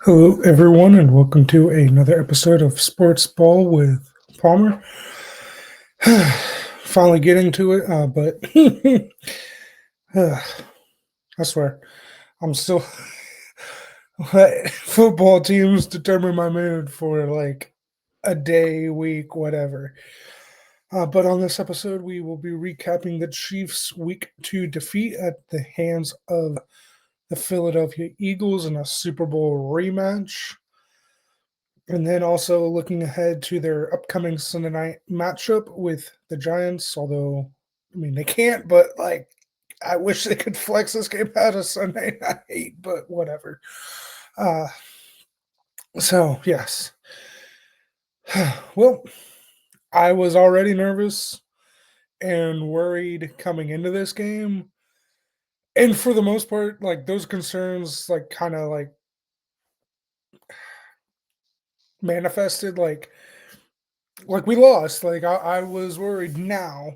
Hello, everyone, and welcome to another episode of Sports Ball with Palmer. Finally getting to it, but I swear, I'm still let football teams determine my mood for like a day, week, whatever. But on this episode, we will be recapping the Chiefs' Week 2 defeat at the hands of the Philadelphia Eagles in a Super Bowl rematch. And then also looking ahead to their upcoming Sunday night matchup with the Giants, although I mean they can't, but like I wish they could flex this game out of Sunday night, but whatever. Uh so yes. Well, I was already nervous and worried coming into this game. And for the most part, like those concerns like kind of like manifested like we lost. Like I was worried now.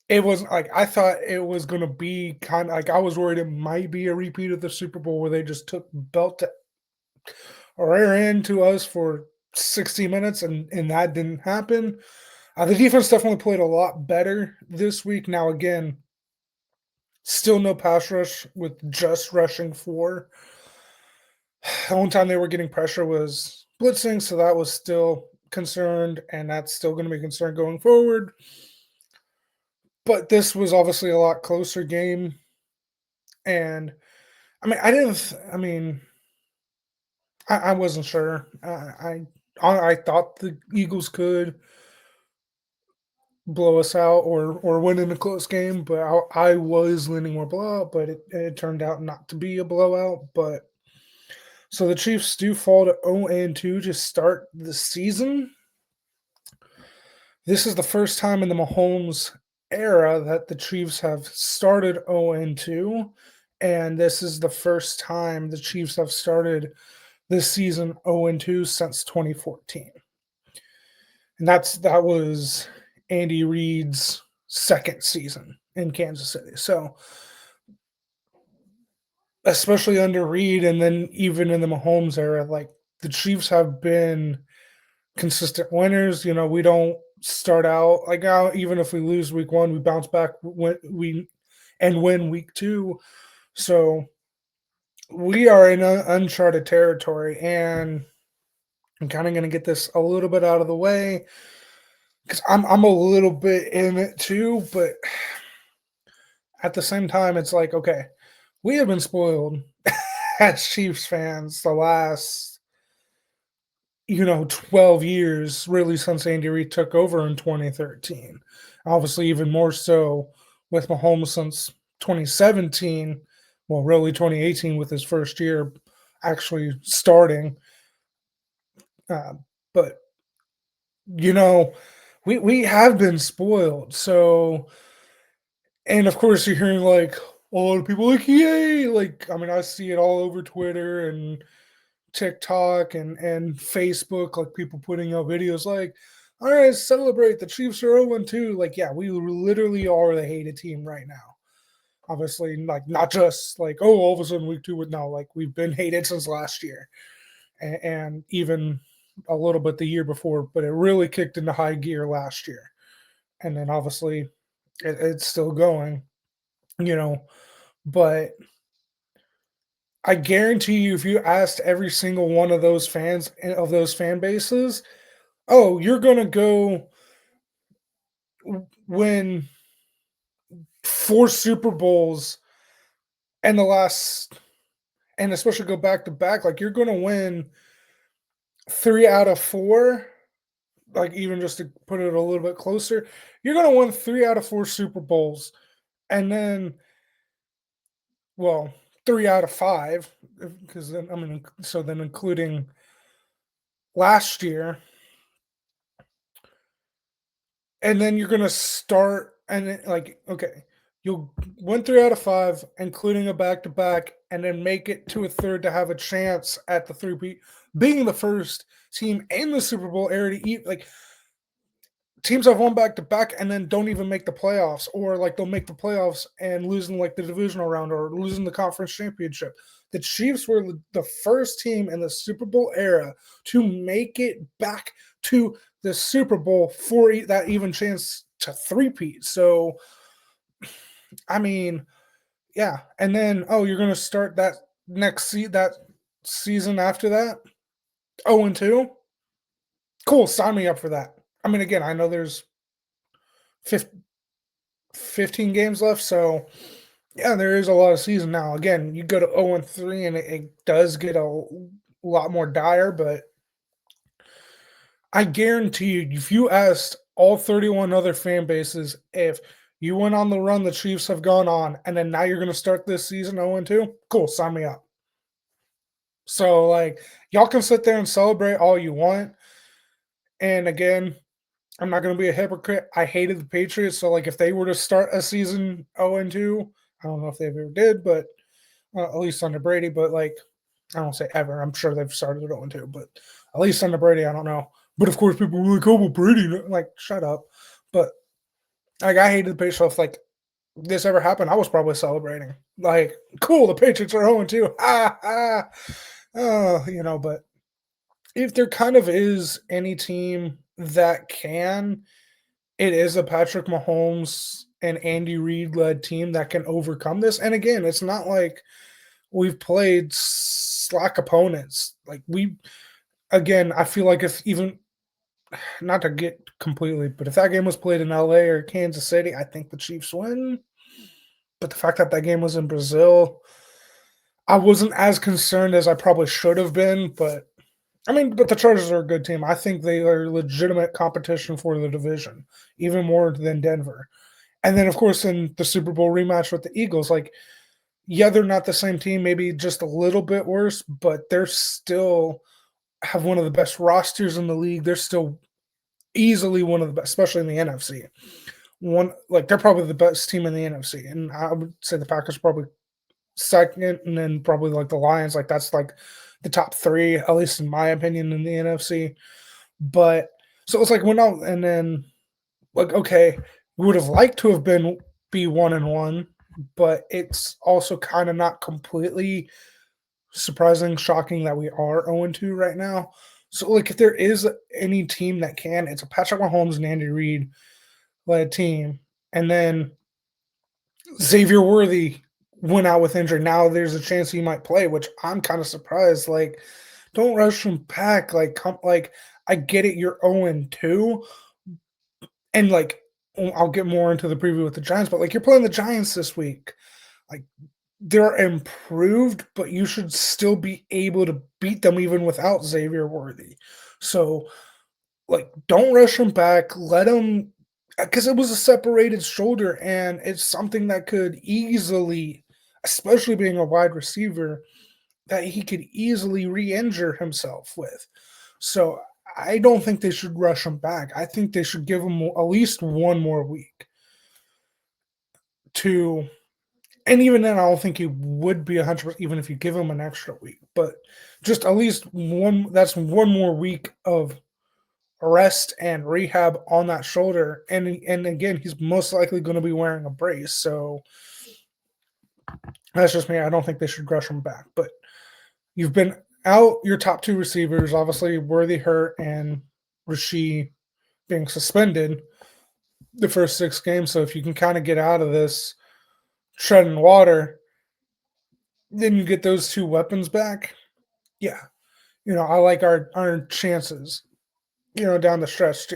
It wasn't like I thought it was gonna be kinda like I was worried it might be a repeat of the Super Bowl where they just took belt to rear end to us for 60 minutes and that didn't happen. The defense definitely played a lot better this week. Now again, still no pass rush with just rushing 4. The only time they were getting pressure was blitzing, so that was still concerned, and that's still gonna be concerned going forward. But this was obviously a lot closer game, and I mean, I wasn't sure. I thought the Eagles could blow us out or win in a close game, but I was leaning more blowout, but it turned out not to be a blowout. But so the Chiefs do fall to 0-2 to start the season. This is the first time in the Mahomes era that the Chiefs have started 0-2, and this is the first time the Chiefs have started this season 0-2 since 2014. And that was Andy Reid's second season in Kansas City. So, especially under Reid and then even in the Mahomes era, like the Chiefs have been consistent winners. You know, we don't start out like now, even if we lose week 1, we bounce back when we and win week 2. So, we are in uncharted territory, and I'm kind of going to get this a little bit out of the way because I'm a little bit in it too, but at the same time, it's like, okay, we have been spoiled as Chiefs fans the last 12 years, really since Andy Reid took over in 2013. Obviously, even more so with Mahomes since 2017. Well, really 2018 with his first year actually starting. Uh, but you know, we have been spoiled. So, and of course, you're hearing like a lot of people like, "Yay!" Like, I mean, I see it all over Twitter and TikTok and Facebook, like people putting out videos like, "All right, celebrate the Chiefs are 0-2." Like, yeah, we literally are the hated team right now. Obviously, like not just like, oh, all of a sudden week 2 with no, like we've been hated since last year, and even a little bit the year before, but it really kicked into high gear last year, and then obviously it's still going, you know. But I guarantee you, if you asked every single one of those fans of those fan bases, oh, you're gonna go win 4 Super Bowls and the last and especially go back to back, like, you're gonna win 3 out of 4, like, even just to put it a little bit closer, you're gonna win 3 out of 4 Super Bowls, and then well, 3 out of 5, because then I mean, so then including last year, and then you're gonna start and then, like, okay, you'll win 3 out of 5, including a back-to-back, and then make it to a third to have a chance at the 3 being the first team in the Super Bowl era to eat like, teams have won back to back and then don't even make the playoffs, or like they'll make the playoffs and losing like the divisional round or losing the conference championship. The Chiefs were the first team in the Super Bowl era to make it back to the Super Bowl for that even chance to three-peat. So, I mean, yeah. And then, oh, you're going to start that that season after that, 0-2. Cool, sign me up for that. I mean, again, I know there's 15 games left, so yeah, there is a lot of season now. Again, you go to 0-3, and it does get a lot more dire, but I guarantee you, if you asked all 31 other fan bases if you went on the run the Chiefs have gone on, and then now you're going to start this season 0-2, cool, sign me up. So, like, y'all can sit there and celebrate all you want. And again, I'm not going to be a hypocrite. I hated the Patriots. So, like, if they were to start a season 0-2, I don't know if they ever did, but at least under Brady. But, like, I don't say ever. I'm sure they've started at 0-2, but at least under Brady, I don't know. But of course, people were like, "Oh, well, Brady," like, shut up. But like, I hated the Patriots. So if like this ever happened, I was probably celebrating. Like, cool, the Patriots are 0-2. Ha ha. Oh, but if there kind of is any team that can, it is a Patrick Mahomes and Andy Reid led team that can overcome this. And again, it's not like we've played slack opponents. Like again, I feel like if even not to get completely, but if that game was played in LA or Kansas City, I think the Chiefs win. But the fact that that game was in Brazil, I wasn't as concerned as I probably should have been. But I mean, but the Chargers are a good team. I think they are legitimate competition for the division, even more than Denver. And then, of course, in the Super Bowl rematch with the Eagles, like, yeah, they're not the same team, maybe just a little bit worse, but they're still have one of the best rosters in the league. They're still easily one of the best, especially in the NFC. They're probably the best team in the NFC, and I would say the Packers probably second, and then probably like the Lions. Like that's like the top three, at least in my opinion, in the NFC. But so it's like went out, and then like okay, we would have liked to have be 1-1, but it's also kind of not completely surprising, shocking that we are 0-2 right now. So like if there is any team that can, it's a Patrick Mahomes and Andy Reid led team. And then Xavier Worthy went out with injury. Now there's a chance he might play, which I'm kind of surprised. Like, don't rush him back. Like I get it, you're 0-2. And like I'll get more into the preview with the Giants, but like you're playing the Giants this week. Like they're improved, but you should still be able to beat them even without Xavier Worthy. So like don't rush him back. Let him because it was a separated shoulder, and it's something that could easily, especially being a wide receiver, that he could easily re-injure himself with. So I don't think they should rush him back. I think they should give him at least one more week to, and even then, I don't think he would be 100%, even if you give him an extra week. But just at least one. That's one more week of rest and rehab on that shoulder. And again, he's most likely going to be wearing a brace. So that's just me. I don't think they should rush him back. But you've been out your top two receivers, obviously Worthy hurt and Rasheed being suspended the first 6 games. So if you can kind of get out of this treading water, then you get those two weapons back. Yeah. I like our chances, down the stretch.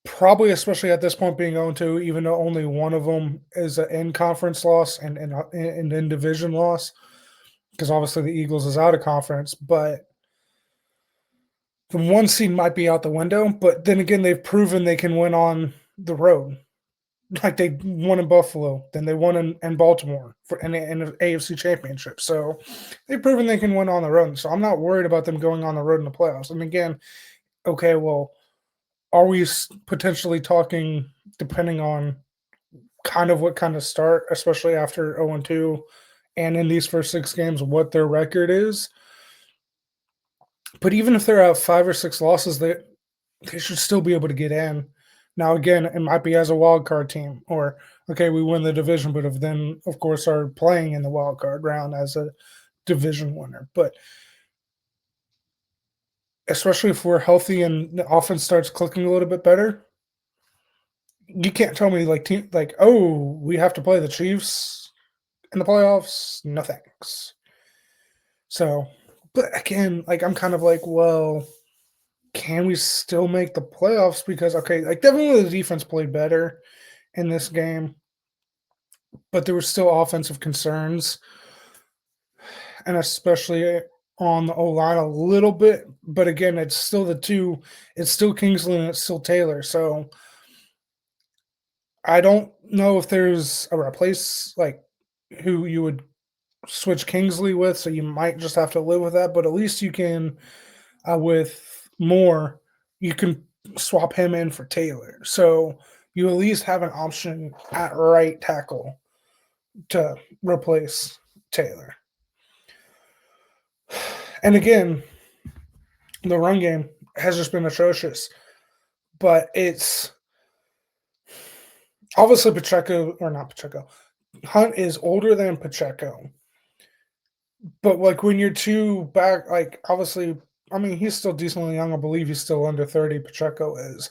Probably, especially at this point, being 0-2, even though only one of them is an in-conference loss and in-division loss, because obviously the Eagles is out of conference. But the one seed might be out the window. But then again, they've proven they can win on the road. Like they won in Buffalo, then they won in Baltimore in an AFC Championship. So they've proven they can win on the road. So I'm not worried about them going on the road in the playoffs. And again, okay, well, are we potentially talking, depending on kind of what kind of start, especially after 0-2 and in these first 6 games, what their record is? But even if they're at 5 or 6 losses, they should still be able to get in. Now, again, it might be as a wild card team, or okay, we win the division, but if then, of course, are playing in the wild card round as a division winner. But especially if we're healthy and the offense starts clicking a little bit better, you can't tell me oh, we have to play the Chiefs in the playoffs. No thanks. So, but again, I'm kind of like, well, can we still make the playoffs? Because okay, definitely the defense played better in this game, but there were still offensive concerns, and especially on the O line a little bit. But again, it's still it's still Kingsley and it's still Taylor. So I don't know if there's a replace who you would switch Kingsley with. So you might just have to live with that. But at least you can with Moore, you can swap him in for Taylor. So you at least have an option at right tackle to replace Taylor. And again, the run game has just been atrocious. But it's obviously Pacheco, or not Pacheco. Hunt is older than Pacheco. But when you're two back, obviously, I mean, he's still decently young. I believe he's still under 30. Pacheco is.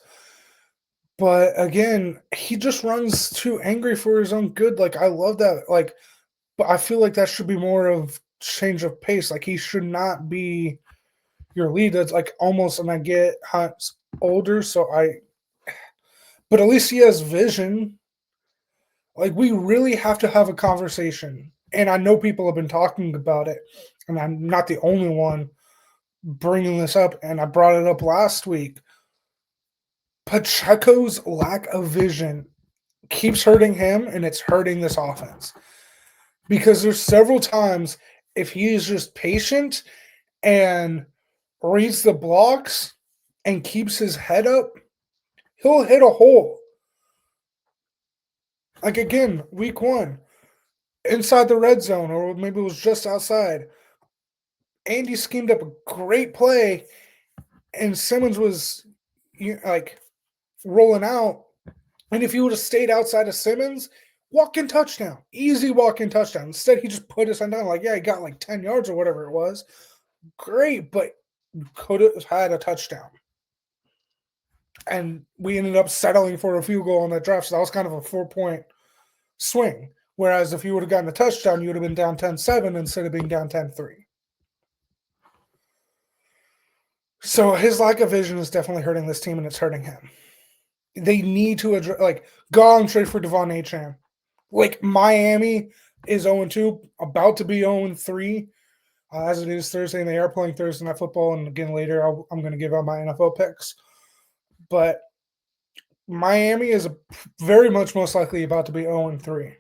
But again, he just runs too angry for his own good. I love that. But I feel like that should be more of change of pace. He should not be your lead. That's almost, and I get Hunt's older, but at least he has vision. We really have to have a conversation. And I know people have been talking about it, and I'm not the only one bringing this up, and I brought it up last week. Pacheco's lack of vision keeps hurting him, and it's hurting this offense. Because there's several times if he is just patient and reads the blocks and keeps his head up, he'll hit a hole. Again, week 1, inside the red zone, or maybe it was just outside. Andy schemed up a great play, and Simmons was rolling out. And if he would have stayed outside of Simmons, walk-in touchdown. Easy walk-in touchdown. Instead, he just put his hand down. He got 10 yards or whatever it was. Great, but could have had a touchdown. And we ended up settling for a field goal on that drive. So that was kind of a 4-point swing. Whereas if you would have gotten a touchdown, you would have been down 10-7 instead of being down 10-3. So his lack of vision is definitely hurting this team, and it's hurting him. They need to address, go on trade for Devon Achane. Miami is 0-2, about to be 0-3, as it is Thursday, and they are playing Thursday Night Football. And again, later I'm going to give out my NFL picks. But Miami is very much most likely about to be 0-3.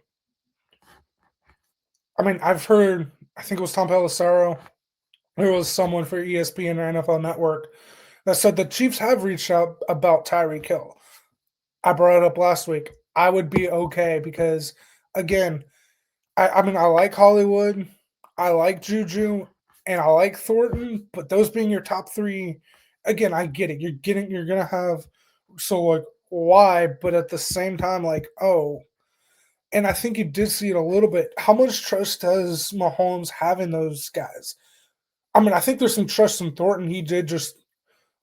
I mean, I've heard, I think it was Tom Pelissero, there was someone for ESPN or NFL Network that said the Chiefs have reached out about Tyreek Hill. I brought it up last week. I would be okay because, again, I mean, I like Hollywood, I like Juju, and I like Thornton, but those being your top 3, again, I get it. You're going to have, why? But at the same time, and I think you did see it a little bit. How much trust does Mahomes have in those guys? I mean, I think there's some trust in Thornton. He did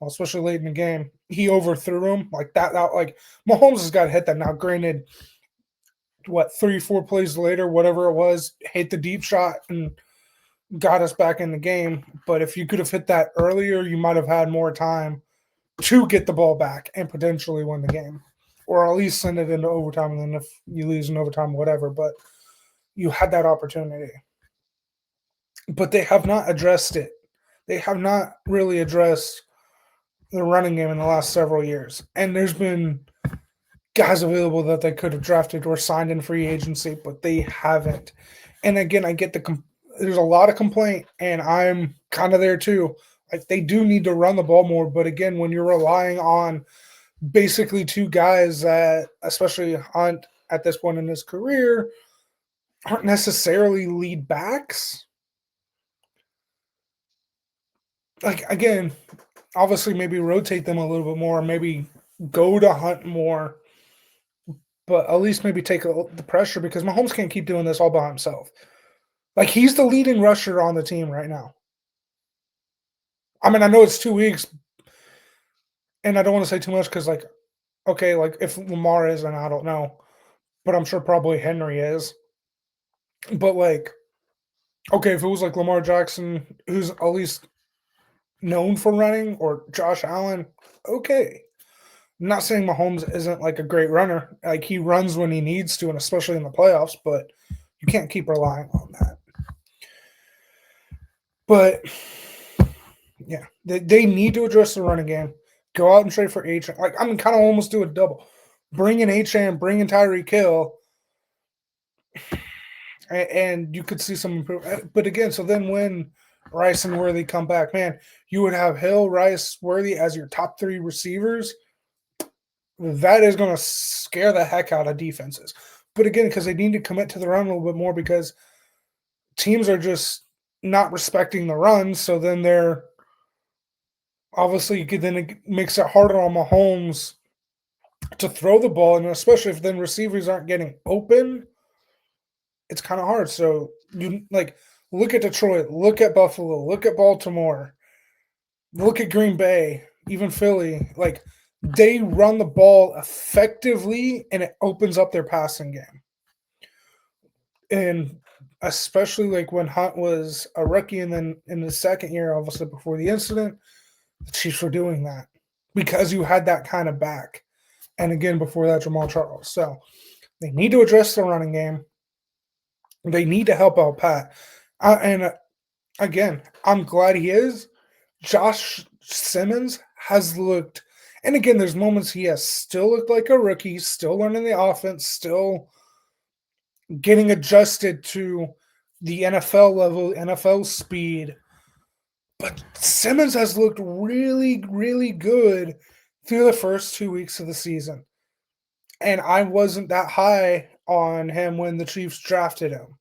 especially late in the game, he overthrew him that. Mahomes has got to hit that. Now, granted, 3-4 plays later, whatever it was, hit the deep shot and got us back in the game. But if you could have hit that earlier, you might have had more time to get the ball back and potentially win the game, or at least send it into overtime. And then if you lose in overtime, whatever. But you had that opportunity. But they have not addressed it. They have not really addressed the running game in the last several years. And there's been guys available that they could have drafted or signed in free agency, but they haven't. And again, I get there's a lot of complaint, and I'm kind of there too. They do need to run the ball more, but again, when you're relying on basically 2 guys that, especially Hunt at this point in his career, aren't necessarily lead backs. Again, Obviously, maybe rotate them a little bit more, maybe go to Hunt more, but at least maybe take the pressure because Mahomes can't keep doing this all by himself. Like he's the leading rusher on the team right now. I mean, I know it's 2 weeks, and I don't want to say too much because, like, okay, like if Lamar is, and I don't know, but I'm sure probably Henry is. But like, okay, if it was like Lamar Jackson, who's at least known for running, or Josh Allen, okay. I'm not saying Mahomes isn't like a great runner. Like he runs when he needs to, and especially in the playoffs, but you can't keep relying on that. But yeah, they need to address the running game. Go out and trade for H. Like I'm kind of almost do a double. Bring in H and bring in Tyreek Hill, and you could see some improvement. But again, so then when Rice and Worthy come back, man, you would have Hill, Rice, Worthy as your top three receivers. That is going to scare the heck out of defenses. But again, because they need to commit to the run a little bit more because teams are just not respecting the run. So then they're obviously then it makes it harder on Mahomes to throw the ball, and especially if then receivers aren't getting open, it's kind of hard. So you like look at Detroit, look at Buffalo, look at Baltimore, look at Green Bay, even Philly. Like they run the ball effectively, and it opens up their passing game. And especially like when Hunt was a rookie, and then in the second year, obviously before the incident, the Chiefs were doing that because you had that kind of back. And again, before that, Jamal Charles. So they need to address the running game. They need to help out Pat. And again, I'm glad he is. Josh Simmons has looked, and again, there's moments he has still looked like a rookie, still learning the offense, still getting adjusted to the NFL level, NFL speed. But Simmons has looked really, really good through the first 2 weeks of the season. And I wasn't that high on him when the Chiefs drafted him.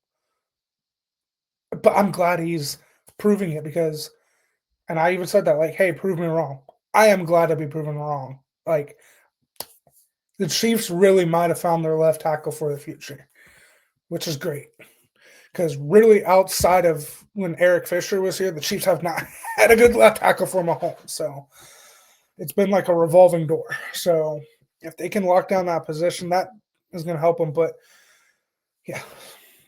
But I'm glad he's proving it because, and I even said that, like, hey, prove me wrong. I am glad to be proven wrong. Like, the Chiefs really might have found their left tackle for the future, which is great. Because really, outside of when Eric Fisher was here, the Chiefs have not had a good left tackle for Mahomes. So it's been like a revolving door. So if they can lock down that position, that is going to help them. But yeah,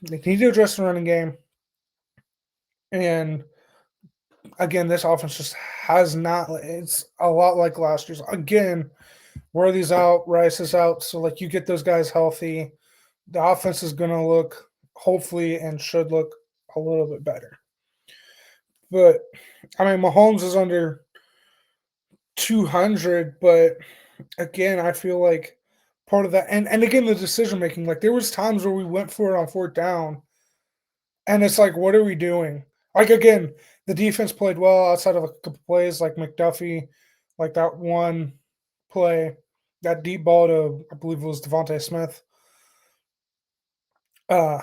they need to address the running game. And again, this offense just has not. It's a lot like last year's. Again, Worthy's out, Rice is out. So like you get those guys healthy, the offense is going to look hopefully and should look a little bit better. But I mean, Mahomes is under 200, but again, I feel like part of that, and again, the decision making. Like there was times where we went for it on fourth down, and it's like, what are we doing? Like again, the defense played well outside of a couple plays, like McDuffie, like that one play, that deep ball to I believe it was Devontae Smith. Uh,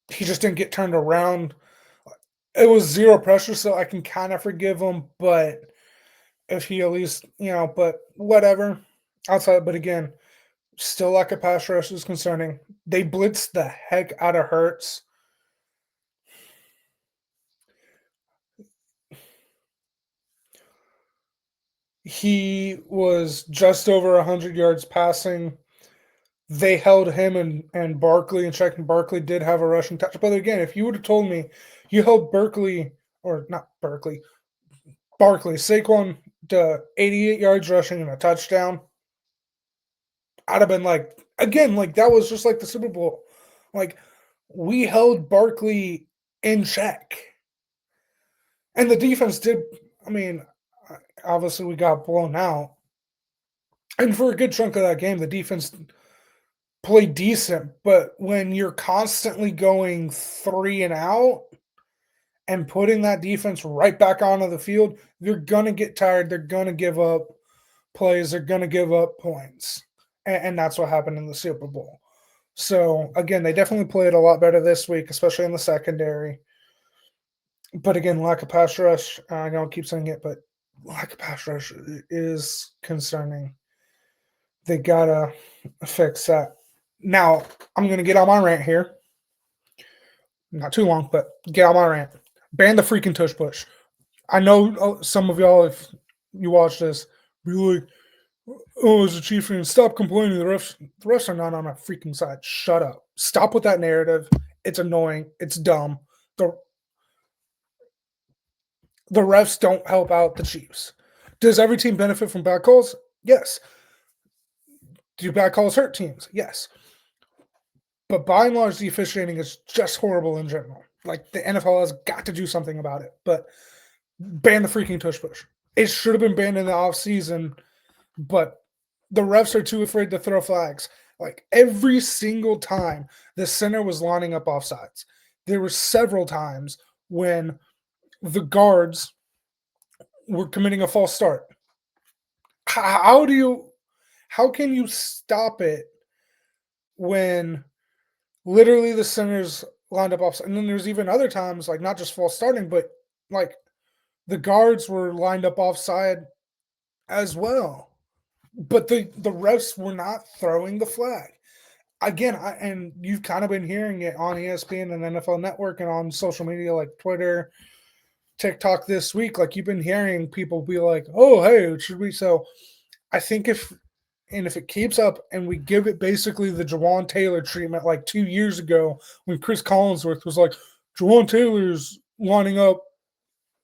he just didn't get turned around. It was zero pressure, so I can kind of forgive him, but if he at least, but whatever. Outside, but again, still lack of pass rush is concerning. They blitzed the heck out of Hurts. He was just over 100 yards passing. They held him and Barkley and check, and Barkley did have a rushing touch. But again, if you would have told me you held Barkley, Saquon to 88 yards rushing and a touchdown, I'd have been like, again, like that was just like the Super Bowl. Like we held Barkley in check. And the defense did, I mean, obviously we got blown out. And for a good chunk of that game, the defense played decent. But when you're constantly going 3 and out and putting that defense right back onto the field, you're going to get tired. They're going to give up plays. They're going to give up points. And that's what happened in the Super Bowl. So, again, they definitely played a lot better this week, especially in the secondary. But again, lack of pass rush. I don't keep saying it, but lack of pass rush is concerning. They gotta fix that. Now, I'm gonna get on my rant here. Not too long, but get on my rant. Ban the freaking tush push. I know some of y'all, if you watch this, be like, "Oh, as a Chiefs fan, stop complaining. The refs are not on my freaking side. Shut up. Stop with that narrative. It's annoying. It's dumb. The the refs don't help out the Chiefs. Does every team benefit from bad calls? Yes. Do bad calls hurt teams? Yes. But by and large, the officiating is just horrible in general. Like the NFL has got to do something about it. But ban the freaking tush push. It should have been banned in the offseason, but the refs are too afraid to throw flags. Like every single time the center was lining up offsides, there were several times when the guards were committing a false start. How do you, how can you stop it when literally the centers lined up offside? And then there's even other times, like not just false starting, but like the guards were lined up offside as well. But the refs were not throwing the flag. Again, and you've kind of been hearing it on ESPN and NFL Network and on social media like Twitter, TikTok this week. Like you've been hearing people be like, "Oh, hey, should we?" So I think if it keeps up and we give it basically the Jawan Taylor treatment like 2 years ago when Chris Collinsworth was like, Jawan Taylor's lining up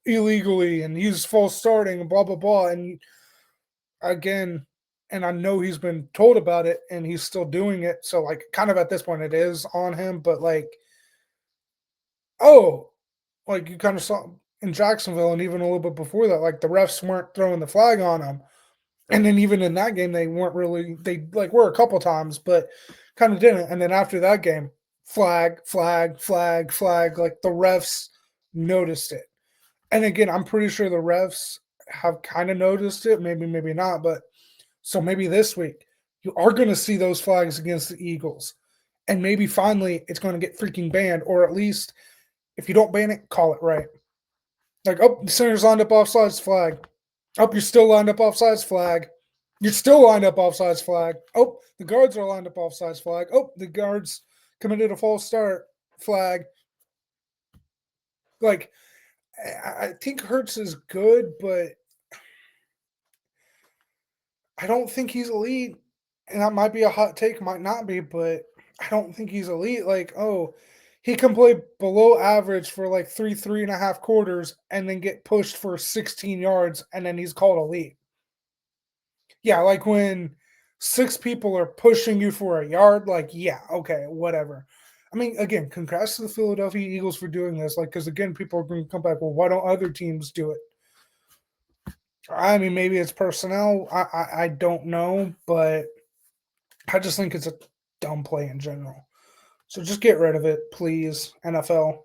illegally and he's false starting and blah blah blah. And again, and I know he's been told about it and he's still doing it. So like kind of at this point it is on him, but like, oh, like you kind of saw in Jacksonville and even a little bit before that, like the refs weren't throwing the flag on him. And then even in that game, they weren't really, they like were a couple times, but kind of didn't. And then after that game, flag, flag, flag, flag, like the refs noticed it. And again, I'm pretty sure the refs have kind of noticed it, maybe, maybe not, but so maybe this week you are going to see those flags against the Eagles. And maybe finally it's going to get freaking banned, or at least if you don't ban it, call it right. Like, oh, the center's lined up offsides flag. Oh, you're still lined up offsides flag. You're still lined up offsides flag. Oh, the guards are lined up offsides flag. Oh, the guards committed a false start flag. Like, I think Hurts is good, but I don't think he's elite. And that might be a hot take, might not be, but I don't think he's elite. Like, oh, he can play below average for like three and a half quarters and then get pushed for 16 yards and then he's called elite. Yeah, like when six people are pushing you for a yard, like, yeah, okay, whatever. I mean, again, congrats to the Philadelphia Eagles for doing this. Like, because again, people are going to come back, well, why don't other teams do it? I mean, maybe it's personnel. I don't know, but I just think it's a dumb play in general. So just get rid of it, please, NFL.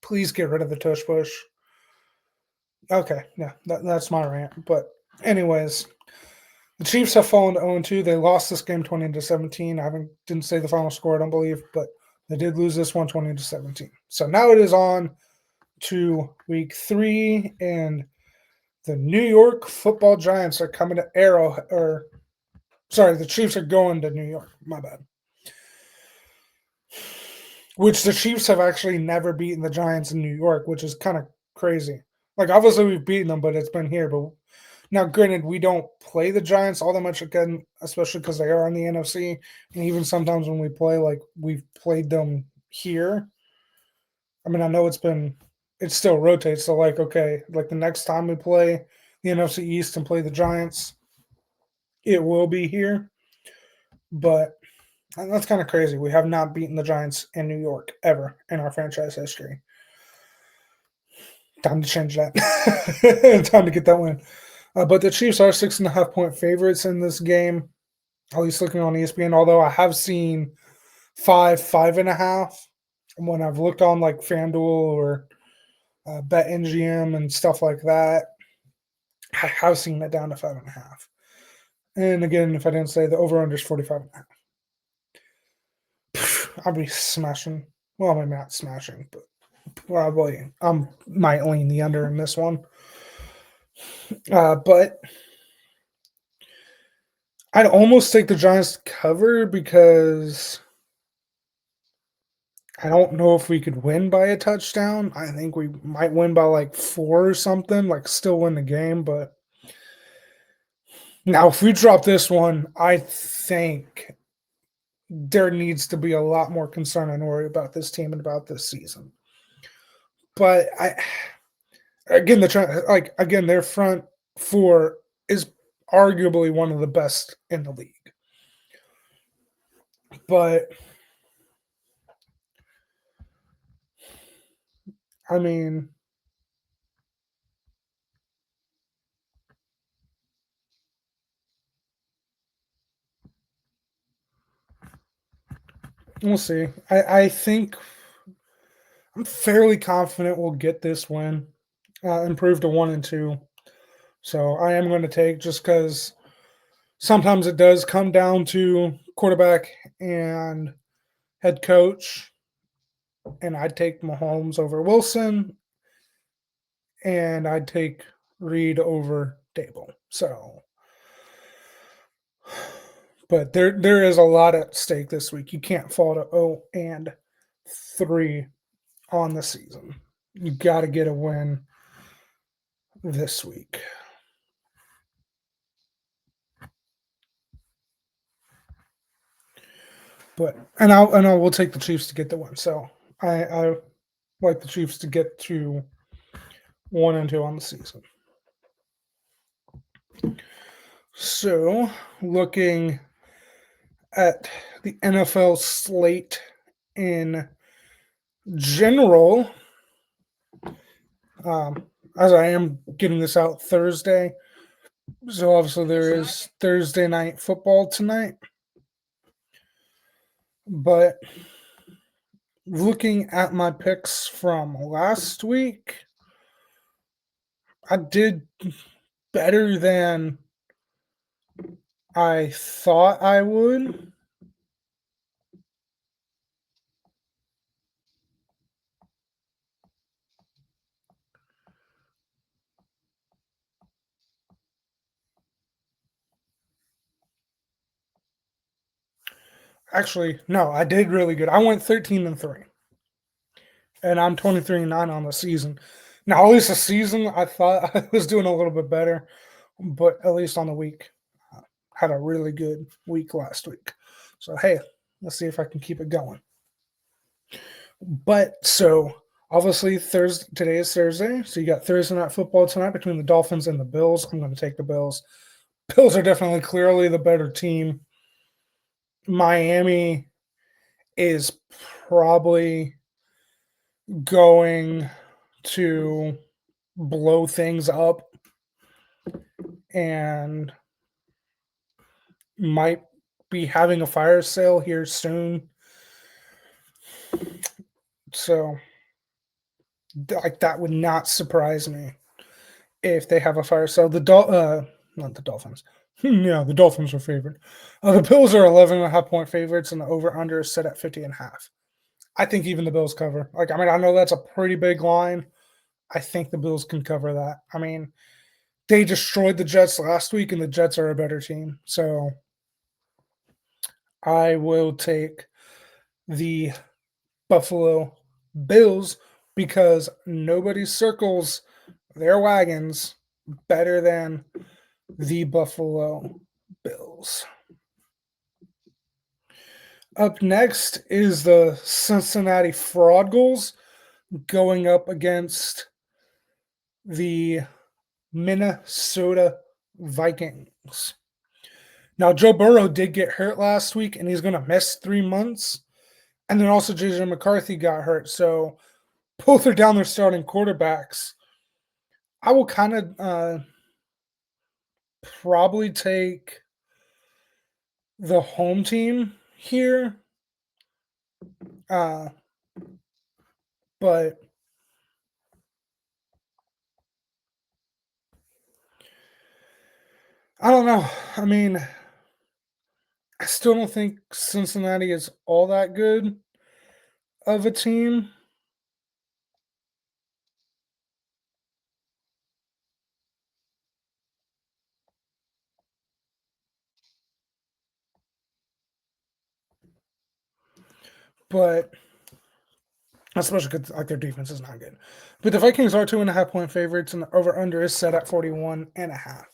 Please get rid of the tush push. Okay, yeah, that's my rant. But anyways, the Chiefs have fallen to 0-2. They lost this game 20-17. Didn't say the final score, I don't believe, but they did lose this one 20-17. So now it is on to week 3, and the New York Football Giants are coming to the Chiefs are going to New York. My bad. Which the Chiefs have actually never beaten the Giants in New York, which is kind of crazy. Like obviously we've beaten them, but it's been here. But now, granted, we don't play the Giants all that much again, especially because they are in the NFC. And even sometimes when we play, like we've played them here. I mean, I know it still rotates. So, like, okay, like the next time we play the NFC East and play the Giants, it will be here. But that's kind of crazy. We have not beaten the Giants in New York ever in our franchise history. Time to change that. Time to get that win. But the Chiefs are 6.5-point favorites in this game, at least looking on ESPN. Although I have seen 5.5 when I've looked on like FanDuel or BetMGM and stuff like that. I have seen it down to 5.5. And again, if I didn't say the over under is 45.5. I'll be smashing. Well, maybe not smashing, but probably I might lean the under in this one. But I'd almost take the Giants to cover because I don't know if we could win by a touchdown. I think we might win by like 4 or something, like still win the game. But now, if we drop this one, I think there needs to be a lot more concern and worry about this team and about this season. But again, again, their front four is arguably one of the best in the league. But I mean, we'll see. I think I'm fairly confident we'll get this win, improve to 1-2. So I am going to take just because sometimes it does come down to quarterback and head coach, and I'd take Mahomes over Wilson, and I'd take Reed over Dable. So, but there is a lot at stake this week. You can't fall to 0-3 on the season. You got to get a win this week. But I will take the Chiefs to get the win. So I like the Chiefs to get to 1-2 on the season. So looking at the NFL slate in general, as I am getting this out Thursday, so obviously there is Thursday night football tonight. But looking at my picks from last week, I did better than I thought I would. Actually, no, I did really good. I went 13-3, and I'm 23-9 on the season. Now, at least the season, I thought I was doing a little bit better, but at least on the week, had a really good week last week. So hey, let's see if I can keep it going. But so obviously Thursday today is Thursday, so you got Thursday night football tonight between the Dolphins and the Bills. I'm going to take the Bills. Bills are definitely clearly the better team. Miami is probably going to blow things up and might be having a fire sale here soon. So, like, that would not surprise me if they have a fire sale. Not the Dolphins. Yeah, the Dolphins are favored. The Bills are 11.5 point favorites, and the over/under is set at 50.5. I think even the Bills cover. Like, I mean, I know that's a pretty big line. I think the Bills can cover that. I mean, they destroyed the Jets last week, and the Jets are a better team. So I will take the Buffalo Bills because nobody circles their wagons better than the Buffalo Bills. Up next is the Cincinnati Fraud Goals going up against the Minnesota Vikings. Now, Joe Burrow did get hurt last week, and he's going to miss 3 months. And then also JJ McCarthy got hurt. So both are down their starting quarterbacks. I will kind of probably take the home team here. Uh, but I don't know. I mean, I still don't think Cincinnati is all that good of a team. but especially because like their defense is not good. But the Vikings are 2.5 point favorites, and the over under is set at 41.5.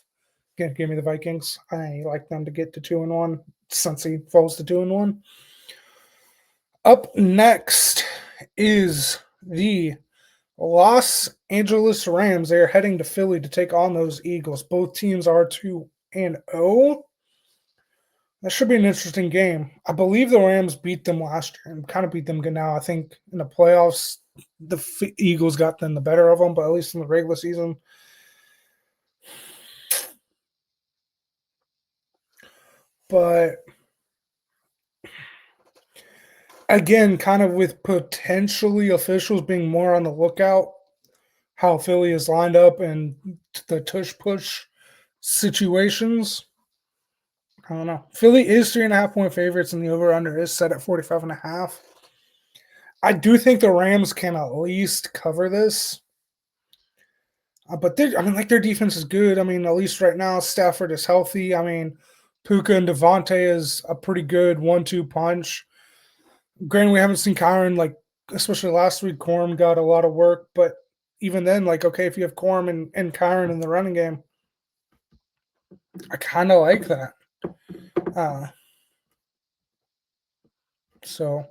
Again, give me the Vikings. I like them to get to 2-1. Cincy falls to 2-1. Up next is the Los Angeles Rams. They are heading to Philly to take on those Eagles. Both teams are 2-0. That should be an interesting game. I believe the Rams beat them last year and kind of beat them good now. I think in the playoffs, the Eagles got them the better of them, but at least in the regular season. But again, kind of with potentially officials being more on the lookout, how Philly is lined up and the tush push situations. I don't know. Philly is 3.5 point favorites, and the over under is set at 45.5. I do think the Rams can at least cover this. But their defense is good. I mean, at least right now, Stafford is healthy. I mean, Puka and Devontae is a pretty good 1-2 punch. Granted, we haven't seen Kyron, like, especially last week, Corum got a lot of work, but even then, like, okay, if you have Corum and Kyron in the running game, I kind of like that. So,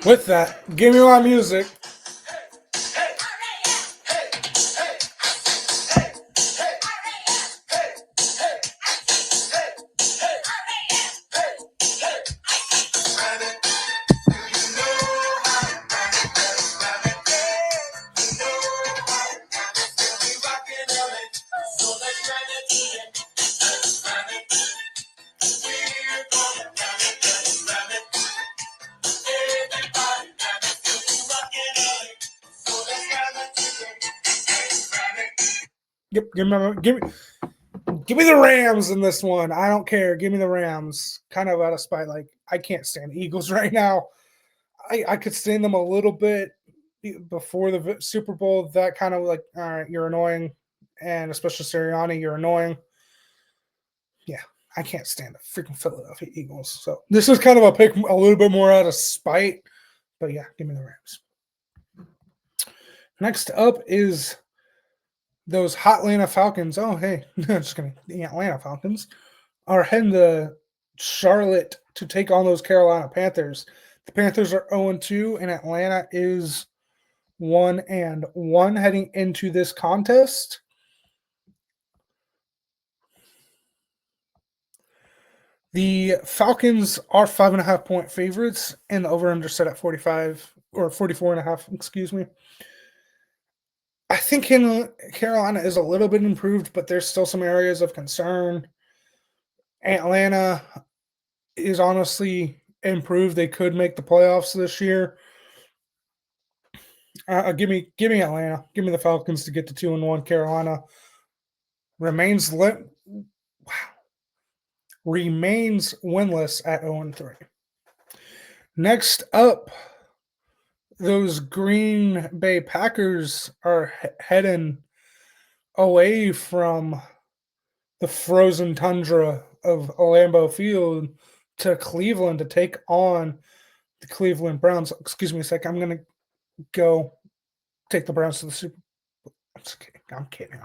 with that, give me my music. Give me the Rams in this one. I don't care. Give me the Rams. Kind of out of spite. Like, I can't stand Eagles right now. I could stand them a little bit before the Super Bowl. That kind of like, all right, you're annoying. And especially Sirianni, you're annoying. Yeah, I can't stand the freaking Philadelphia Eagles. So this is kind of a pick a little bit more out of spite. But yeah, give me the Rams. Next up is those hot Atlanta Falcons. Oh, hey, just kidding. The Atlanta Falcons are heading to Charlotte to take on those Carolina Panthers. The Panthers are 0-2, and Atlanta is 1-1 heading into this contest. The Falcons are 5.5 point favorites, and the over-under set at 45 or 44.5. Excuse me. I think Carolina is a little bit improved, but there's still some areas of concern. Atlanta is honestly improved. They could make the playoffs this year. Give me Atlanta. Give me the Falcons to get to 2-1. Carolina remains winless at 0-3. Next up, those Green Bay Packers are heading away from the frozen tundra of Lambeau Field to Cleveland to take on the Cleveland Browns. Excuse me a second. I'm going to go take the Browns to the Super Bowl. I'm kidding.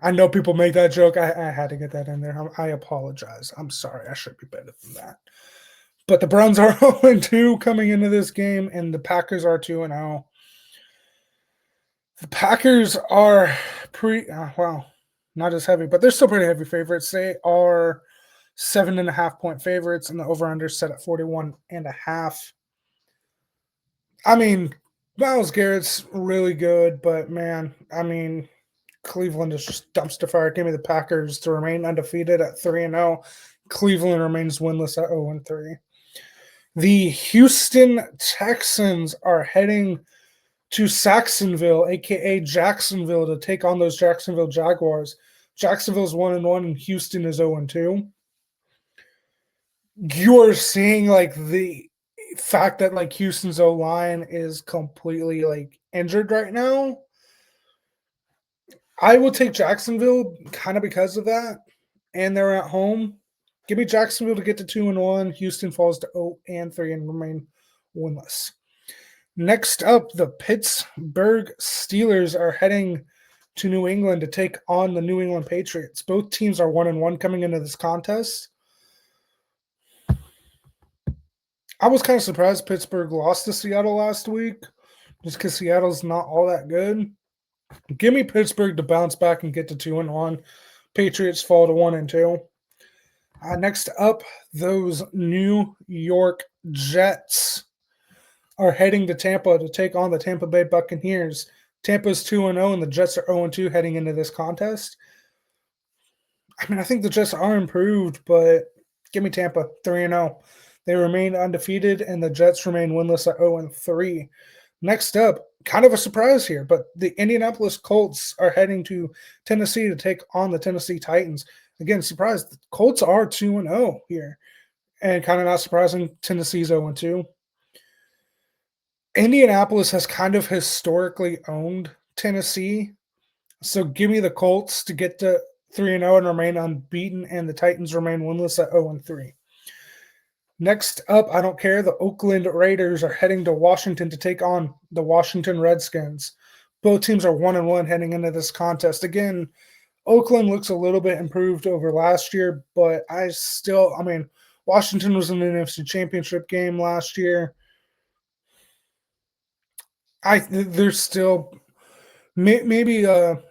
I know people make that joke. I had to get that in there. I apologize. I'm sorry. I should be better than that. But the Browns are 0-2 coming into this game, and the Packers are 2-0. The Packers are not as heavy, but they're still pretty heavy favorites. They are 7.5 point favorites, and the over-under set at 41.5. I mean, Myles Garrett's really good, but man, I mean, Cleveland is just dumpster fire. Give me the Packers to remain undefeated at 3-0. Cleveland remains winless at 0-3. The Houston Texans are heading to Saxonville, aka Jacksonville, to take on those Jacksonville Jaguars. Jacksonville's 1-1 and Houston is 0-2. You're seeing like the fact that like Houston's O-line is completely like injured right now. I will take Jacksonville kind of because of that, and they're at home. Give me Jacksonville to get to 2-1. Houston falls to 0-3 and remain winless. Next up, the Pittsburgh Steelers are heading to New England to take on the New England Patriots. Both teams are 1-1 coming into this contest. I was kind of surprised Pittsburgh lost to Seattle last week, just because Seattle's not all that good. Give me Pittsburgh to bounce back and get to 2-1. Patriots fall to 1-2. Next up, those New York Jets are heading to Tampa to take on the Tampa Bay Buccaneers. Tampa's 2-0 and the Jets are 0-2 heading into this contest. I mean, I think the Jets are improved, but give me Tampa 3-0. They remain undefeated and the Jets remain winless at 0-3. Next up, kind of a surprise here, but the Indianapolis Colts are heading to Tennessee to take on the Tennessee Titans. Again, surprised. The Colts are 2-0 here. And kind of not surprising, Tennessee's 0-2. Indianapolis has kind of historically owned Tennessee. So give me the Colts to get to 3-0 and remain unbeaten, and the Titans remain winless at 0-3. Next up, I don't care. The Oakland Raiders are heading to Washington to take on the Washington Redskins. Both teams are 1-1 heading into this contest. Again, Oakland looks a little bit improved over last year, but Washington was in the NFC Championship game last year. They're still maybe a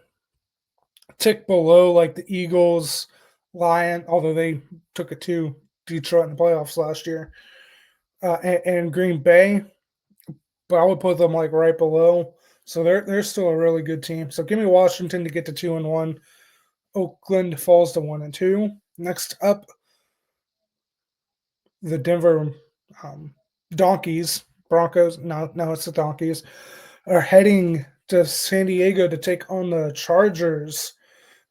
tick below like the Eagles, although they took it to Detroit in the playoffs last year, and Green Bay, but I would put them like right below. So they're still a really good team. So give me Washington to get to 2-1. Oakland falls to 1-2. Next up, the Denver Broncos. No, it's the Donkeys are heading to San Diego to take on the Chargers.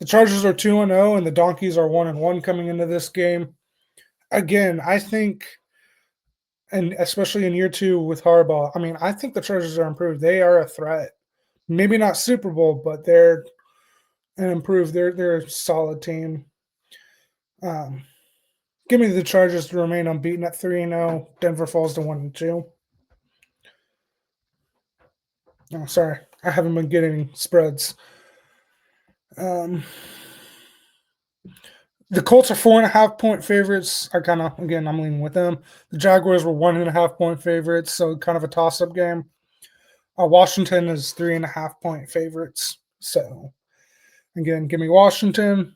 The Chargers are 2-0 and the Donkeys are 1-1 coming into this game. Again, I think, and especially in year 2 with Harbaugh, I think the Chargers are improved. They are a threat. Maybe not Super Bowl, but they're an improved. They're a solid team. Give me the Chargers to remain unbeaten at 3-0. Denver falls to 1-2. Oh, sorry, I haven't been getting spreads. The Colts are 4.5-point favorites. I'm leaning with them. The Jaguars were 1.5-point favorites, so kind of a toss-up game. Washington is 3.5-point favorites. So, again, give me Washington.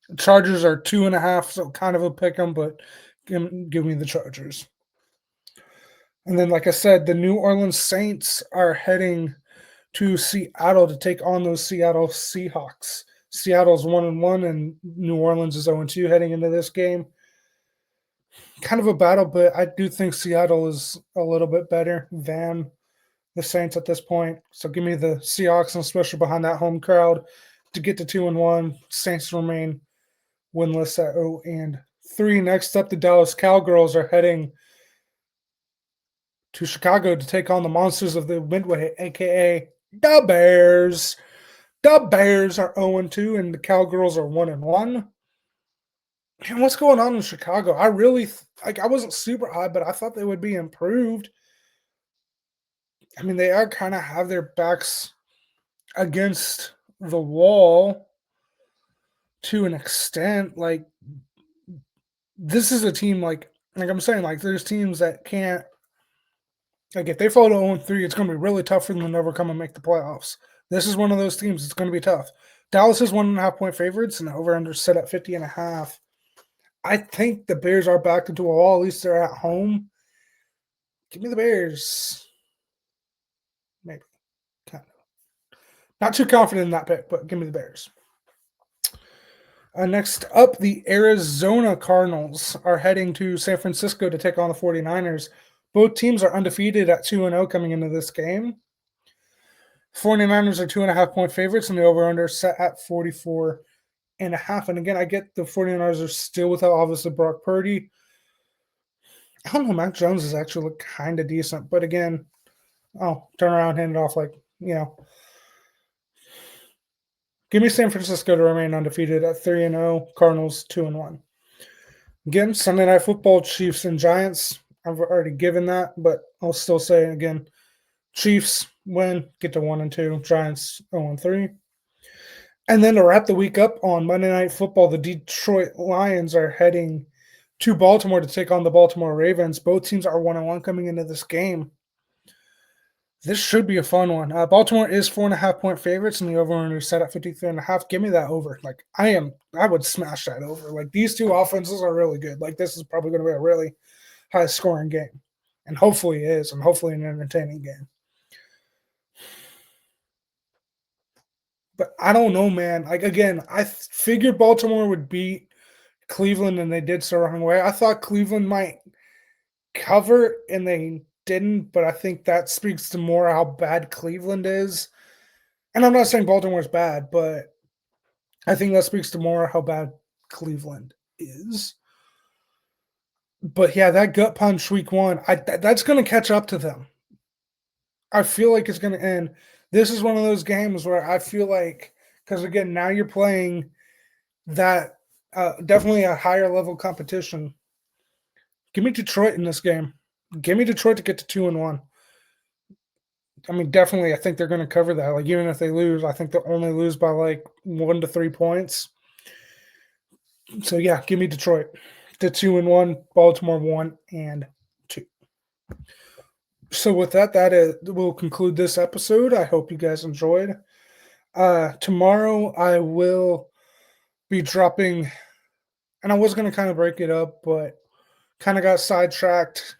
The Chargers are 2.5, so kind of a pick 'em, but give me the Chargers. And then, like I said, the New Orleans Saints are heading to Seattle to take on those Seattle Seahawks. Seattle's 1-1 and New Orleans is 0-2 heading into this game. Kind of a battle, but I do think Seattle is a little bit better than the Saints at this point. So give me the Seahawks, and especially behind that home crowd, to get to 2-1. Saints remain winless at 0-3. Next up, the Dallas Cowgirls are heading to Chicago to take on the Monsters of the Midway, aka the Bears. The Bears are 0-2 and the Cowgirls are 1-1. And what's going on in Chicago? I really I wasn't super high, but I thought they would be improved. They are kind of have their backs against the wall to an extent. Like, this is a team like I'm saying, like, there's teams that can't. Like, if they fall to 0-3, it's going to be really tough for them to overcome and make the playoffs. This is one of those teams. It's going to be tough. Dallas is 1.5-point favorites, and the over-under set at 50.5. I think the Bears are backed into a wall. At least they're at home. Give me the Bears. Maybe. Kind of. Not too confident in that pick, but give me the Bears. Next up, the Arizona Cardinals are heading to San Francisco to take on the 49ers. Both teams are undefeated at 2-0 coming into this game. 49ers are 2.5-point favorites, and the over-under set at 44.5. And again, I get the 49ers are still without, obviously, Brock Purdy. I don't know, Mac Jones has actually looked kind of decent. But again, turn around, hand it off, Give me San Francisco to remain undefeated at 3-0. Cardinals 2-1. Again, Sunday Night Football, Chiefs and Giants. I've already given that, but I'll still say it again. Chiefs win, get to 1-2. Giants 0-3. And then to wrap the week up on Monday Night Football, the Detroit Lions are heading to Baltimore to take on the Baltimore Ravens. Both teams are 1-1 coming into this game. This should be a fun one. Baltimore is 4.5-point favorites, and the over-under is set at 53.5. Give me that over. Like I would smash that over. Like these two offenses are really good. Like this is probably going to be a really high-scoring game, and hopefully it is, and hopefully an entertaining game. But I don't know, man. Like again, I figured Baltimore would beat Cleveland, and they did so the wrong way. I thought Cleveland might cover, and they didn't, but I think that speaks to more how bad Cleveland is. And I'm not saying Baltimore's bad, but I think that speaks to more how bad Cleveland is. But yeah, that gut punch week one, that's going to catch up to them. I feel like it's going to end. This is one of those games where I feel like, because again, now you're playing that definitely a higher level competition. Give me Detroit in this game. Give me Detroit to get to 2-1. I mean, definitely, I think they're going to cover that. Like, even if they lose, I think they'll only lose by like 1 to 3 points. So yeah, give me Detroit to 2-1, Baltimore 1-2. So with that will conclude this episode. I hope you guys enjoyed. Tomorrow I will be dropping, and I was going to kind of break it up, but kind of got sidetracked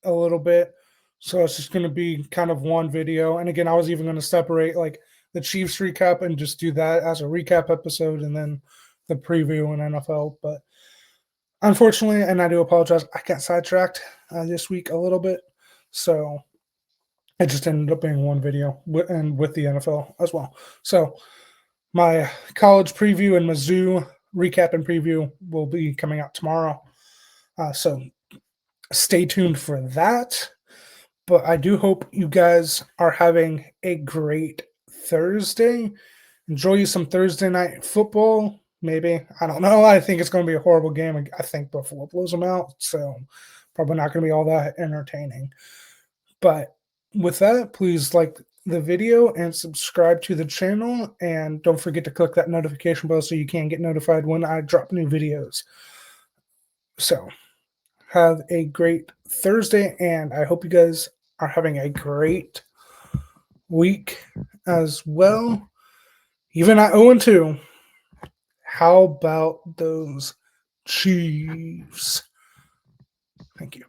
a little bit. So it's just going to be kind of one video. And again, I was even going to separate like the Chiefs recap and just do that as a recap episode and then the preview and NFL. But unfortunately, and I do apologize, I got sidetracked this week a little bit. So it just ended up being one video and with the NFL as well. So my college preview and Mizzou recap and preview will be coming out tomorrow. So stay tuned for that. But I do hope you guys are having a great Thursday. Enjoy you some Thursday night football. Maybe. I don't know. I think it's going to be a horrible game. I think Buffalo blows them out. So probably not going to be all that entertaining. But with that, please like the video and subscribe to the channel. And don't forget to click that notification bell so you can get notified when I drop new videos. So have a great Thursday, and I hope you guys are having a great week as well. Even at 0-2, how about those Chiefs? Thank you.